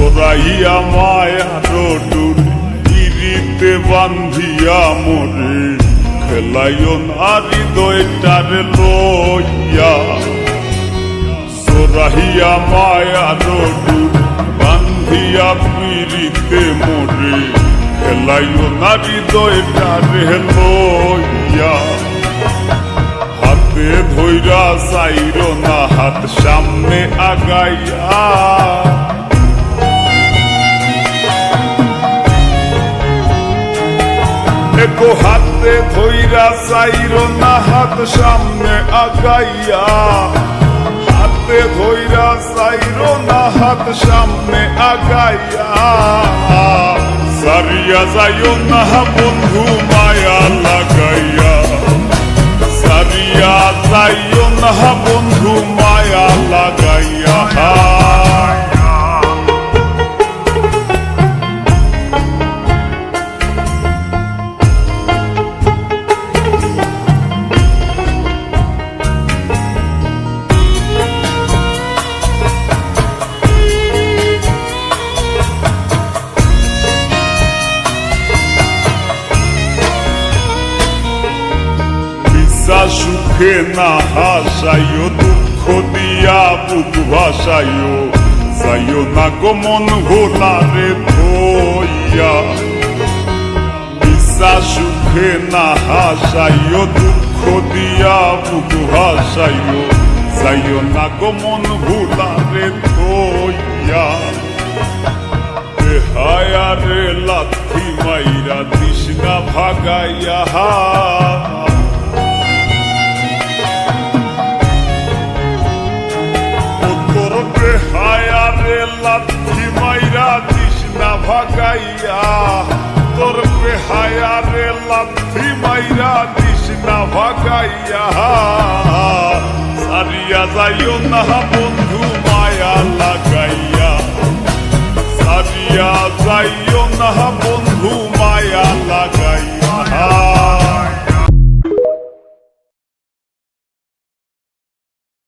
জড়াইয়া মায়ার ডোর ইরিতে বান্ধিয়া মোরে খেলাইও না হৃদয়টারে লইয়া জড়াইয়া মায়ার ডোর বান্ধিয়া পিরিতে মোরে খেলাইও না হৃদয়টারে লইয়া হাতে ধইরা চাইরো না হাত সামনে আগাইয়া একো হাতে ধইরা চাইরো না হাত সামনে আগাইয়া হাতে ধইরা চাইরো না হাত সামনে আগাইয়া সারিয়া যাইও না বন্ধু মায়া লাগাইয়া সারিয়া যাইও না বন্ধু মায়া লাগাইয়া সুখে না হাসাইও দুঃখ দিয়া বুক ভাসাইও যাইও না গো মন ভোলারে ধইয়া বিশ্বাস সুখে না হাসাইও দুঃখ দিয়া বুক ভাসাইও যাইও না গো মন ভোলারে ধইয়া হায়ারে লাথি মাইরা তৃষ্ণা ভাগাইয়া হায়ারে লাথি মাইরা তৃষ্ণা ভাগাইয়া তোর হায়ারে লাথি মাইরা তৃষ্ণা ভাগাইয়া সারিয়া যাইও না বন্ধু